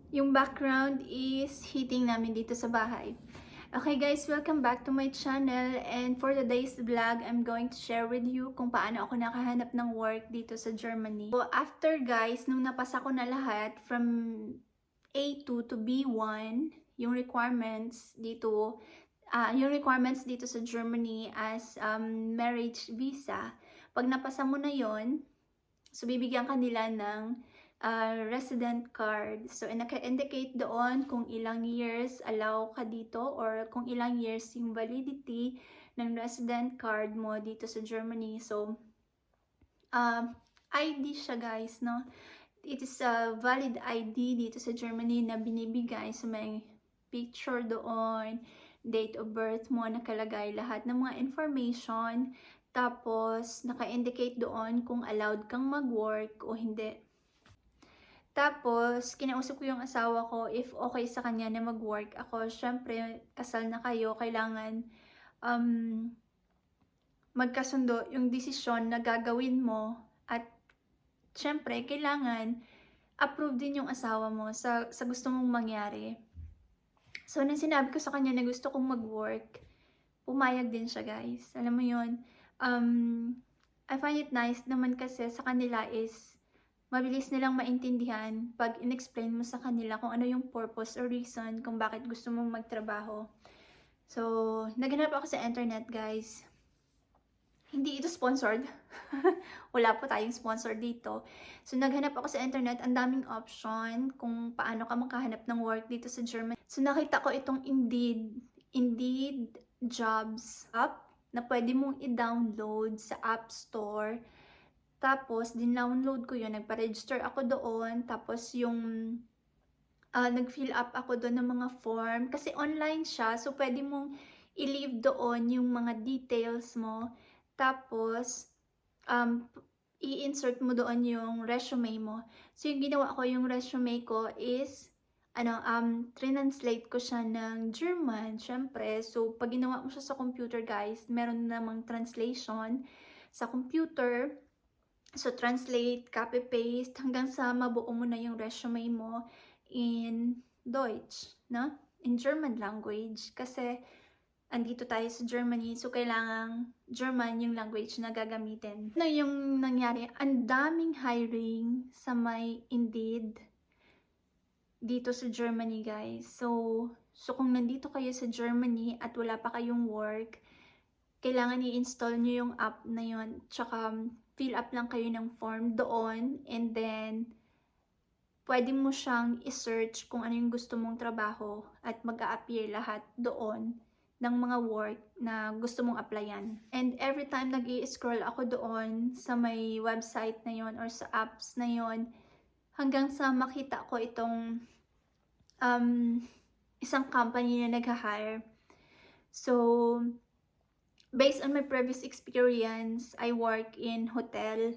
Yung background is heating namin dito sa bahay. Okay guys, welcome back to my channel, and for today's vlog, I'm going to share with you kung paano ako nakahanap ng work dito sa Germany. So after guys, nung napasa ko na lahat from A2 to B1, yung requirements dito, sa Germany as marriage visa, pag napasa mo na yon, so bibigyan ka nila ng resident card. So, naka-indicate doon kung ilang years allow ka dito or kung ilang years yung validity ng resident card mo dito sa Germany. So, ID siya guys, no? It is a valid ID dito sa Germany na binibigay sa may picture doon, date of birth mo, nakalagay lahat ng mga information. Tapos, naka-indicate doon kung allowed kang mag-work o hindi. Tapos, kinausap ko yung asawa ko if okay sa kanya na mag-work ako. Syempre, kasal na kayo, kailangan magkasundo yung desisyon na gagawin mo. At syempre, kailangan approve din yung asawa mo sa gusto mong mangyari. So, nung sinabi ko sa kanya na gusto kong mag-work, pumayag din siya guys. Alam mo yun, I find it nice naman kasi sa kanila is mabilis nilang maintindihan pag in-explain mo sa kanila kung ano yung purpose or reason kung bakit gusto mong magtrabaho. So, naghanap ako sa internet guys. Hindi ito sponsored. Wala po tayong sponsor dito. So, naghanap ako sa internet. Ang daming option kung paano ka makahanap ng work dito sa Germany. So, nakita ko itong Indeed Jobs app na pwede mong i-download sa App Store. Tapos, din-download ko yun. Nagpa-register ako doon. Tapos, yung nag-fill up ako doon ng mga form. Kasi online siya. So, pwede mong i-leave doon yung mga details mo. Tapos, i-insert mo doon yung resume mo. So, yung ginawa ko, yung resume ko is, translate ko siya ng German, syempre. So, pag ginawa mo siya sa computer, guys, meron namang translation sa computer. So, translate, copy-paste, hanggang sa mabuo mo na yung resume mo in Deutsch, no? In German language. Kasi, andito tayo sa Germany, so kailangang German yung language na gagamitin. Ano yung nangyari? Ang daming hiring sa may Indeed dito sa Germany, guys. So kung nandito kayo sa Germany at wala pa kayong work, kailangan i-install nyo yung app na yun. Tsaka, fill up lang kayo ng form doon. And then, pwede mo siyang i-search kung ano yung gusto mong trabaho. At mag-a-appear lahat doon ng mga work na gusto mong applyan. And every time nag-i-scroll ako doon sa may website na yon or sa apps na yon, hanggang sa makita ko itong isang company na nag-hire. So, based on my previous experience, I work in hotel.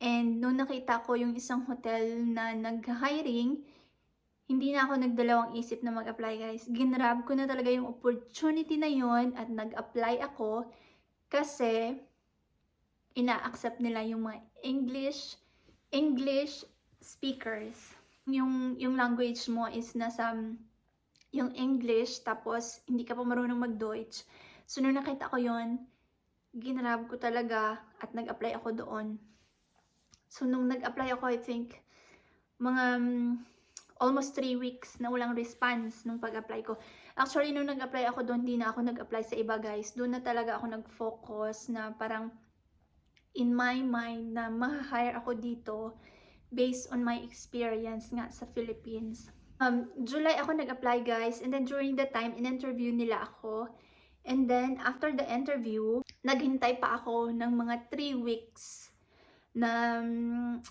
And nung nakita ko yung isang hotel na nag-hiring, hindi na ako nagdalawang isip na mag-apply guys. Ginrab ko na talaga yung opportunity na yon at nag-apply ako kasi ina-accept nila yung mga English speakers. Yung language mo is nasa yung English, tapos hindi ka pa marunong mag-Deutsch. So, nung nakita ko yon, ginrab ko talaga at nag-apply ako doon. So, nung nag-apply ako, I think, mga almost 3 weeks na walang response nung pag-apply ko. Actually, nung nag-apply ako doon, di na ako nag-apply sa iba, guys. Doon na talaga ako nag-focus na parang in my mind na ma-hire ako dito based on my experience nga sa Philippines. July ako nag-apply guys, and then during the time, in-interview nila ako. And then, after the interview, naghintay pa ako ng mga 3 weeks na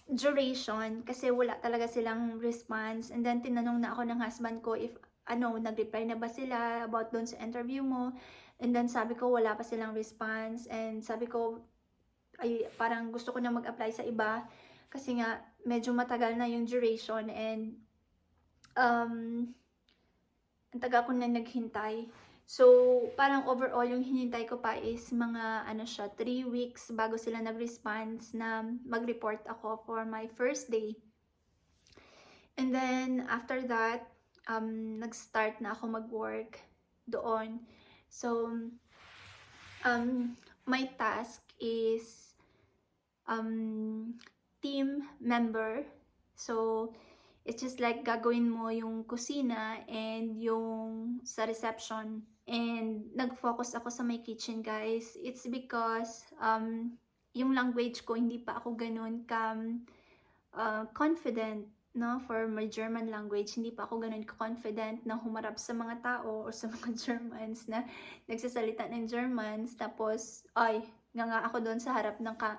duration kasi wala talaga silang response. And then, tinanong na ako ng husband ko if, nag-reply na ba sila about doon sa interview mo. And then, sabi ko, wala pa silang response. And sabi ko, ay, parang gusto ko na mag-apply sa iba kasi nga, medyo matagal na yung duration and ang taga ko na naghintay. So, parang overall yung hinintay ko pa is mga 3 weeks bago sila nag-response na mag-report ako for my first day. And then after that, nag-start na ako mag-work doon. So, my task is team member. So, it's just like gagawin mo yung kusina and yung sa reception. And nag-focus ako sa my kitchen, guys. It's because yung language ko hindi pa ako ganun confident, no, for my German language. Hindi pa ako ganun ka-confident na humarap sa mga tao o sa mga Germans na nagsasalita ng Germans. Tapos, nga ako doon sa harap nga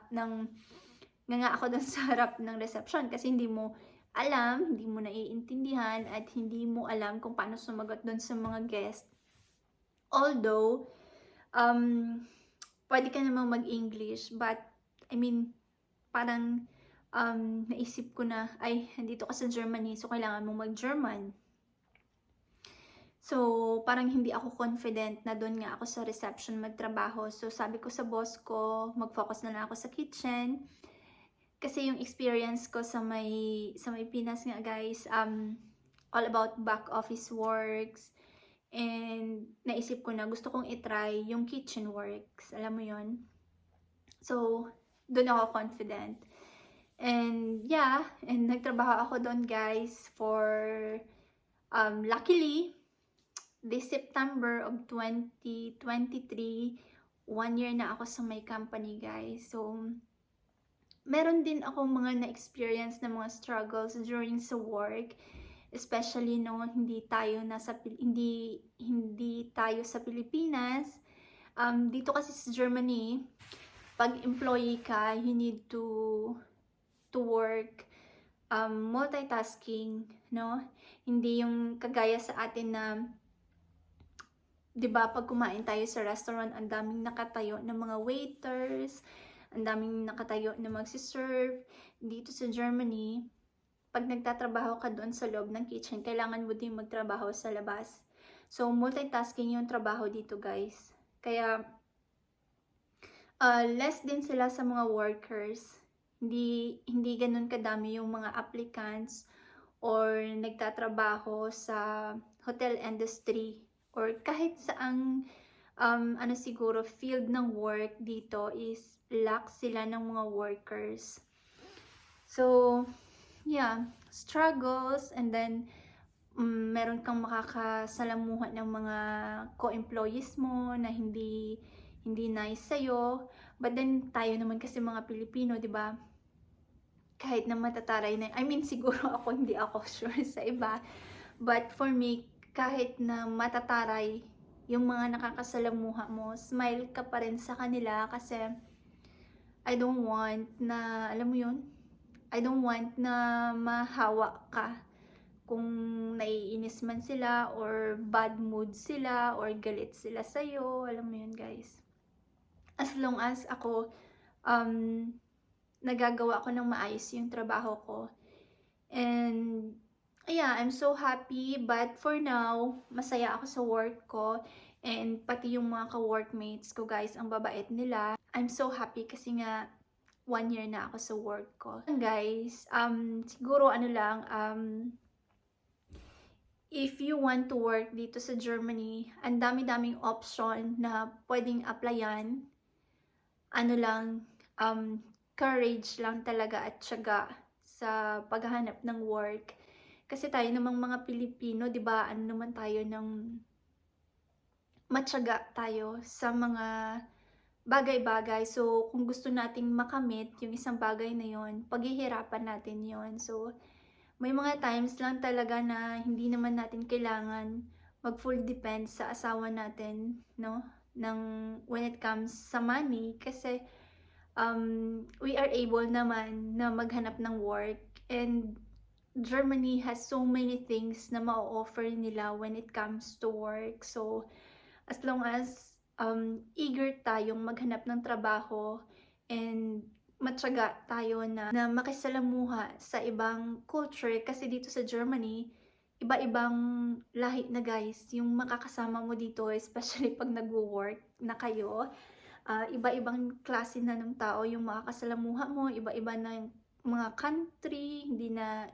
ako doon sa harap ng reception kasi hindi mo alam, hindi mo naiintindihan at hindi mo alam kung paano sumagot doon sa mga guest. Although, pwede ka namang mag-English, but I mean, parang naisip ko na, nandito ka sa Germany, so kailangan mong mag-German. So, parang hindi ako confident na doon nga ako sa reception magtrabaho. So, sabi ko sa boss ko, mag-focus na lang ako sa kitchen. Kasi yung experience ko sa may Pinas nga, guys, all about back office works. And naisip ko na gusto kong itry yung kitchen works. Alam mo yon. So, doon ako confident. And yeah, and nagtrabaho ako doon, guys, for luckily this September of 2023, 1 year na ako sa may company, guys. So, meron din ako mga na-experience na mga struggles during sa work, especially no hindi tayo sa Pilipinas. Dito kasi sa Germany, pag employee ka, you need to work multitasking, no? Hindi yung kagaya sa atin na 'di ba, pag kumain tayo sa restaurant, ang daming nakatayo ng mga waiters, ang daming nakatayo na magsi-serve. Dito sa Germany, pag nagtatrabaho ka doon sa loob ng kitchen, kailangan mo din magtrabaho sa labas. So, multitasking yung trabaho dito, guys. Kaya, less din sila sa mga workers. Hindi ganun kadami yung mga applicants or nagtatrabaho sa hotel industry or kahit saang siguro field ng work dito is lack sila ng mga workers. So, yeah, struggles, and then meron kang makakasalamuha ng mga co-employees mo na hindi nice sa'yo. But then, tayo naman kasi mga Pilipino, di ba? Kahit na matataray na, I mean, siguro hindi ako sure sa iba. But for me, kahit na matataray yung mga nakakasalamuha mo, smile ka pa rin sa kanila kasi I don't want na, alam mo yun, I don't want na mahawa ka kung naiinis man sila or bad mood sila or galit sila sa'yo. Alam mo yun, guys. As long as ako, nagagawa ko ng maayos yung trabaho ko. And, yeah, I'm so happy. But for now, masaya ako sa work ko. And pati yung mga ka-workmates ko, guys, ang babait nila. I'm so happy kasi nga 1 year na ako sa work ko. Guys, siguro if you want to work dito sa Germany, ang dami-daming option na pwedeng applyan. Courage lang talaga at tiyaga sa paghahanap ng work. Kasi tayo namang mga Pilipino, 'di ba? Naman tayo ng matyaga tayo sa mga bagay-bagay. So, kung gusto nating makamit yung isang bagay na yon, paghihirapan natin yon. So, may mga times lang talaga na hindi naman natin kailangan mag-full depend sa asawa natin, no? When it comes sa money, kasi we are able naman na maghanap ng work, and Germany has so many things na ma-offer nila when it comes to work. So, as long as eager tayong maghanap ng trabaho and matyaga tayo na makisalamuha sa ibang culture, kasi dito sa Germany, iba-ibang lahi na, guys, yung makakasama mo dito, especially pag nagwo-work na kayo. Iba-ibang klase na ng tao yung makakasalamuha mo, iba-iba na mga country, hindi na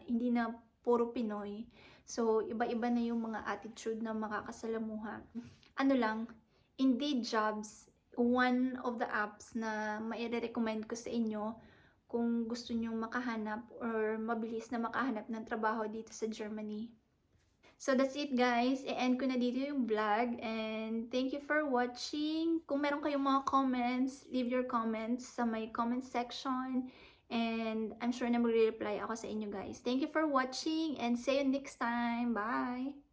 puro Pinoy. So, iba-iba na yung mga attitude na makakasalamuha. Ano lang, Indeed Jobs, one of the apps na maire-recommend ko sa inyo kung gusto nyong makahanap or mabilis na makahanap ng trabaho dito sa Germany. So that's it guys, i-end ko na dito yung vlog and thank you for watching. Kung meron kayong mga comments, leave your comments sa my comment section and I'm sure na magre-reply ako sa inyo guys. Thank you for watching and see you next time. Bye!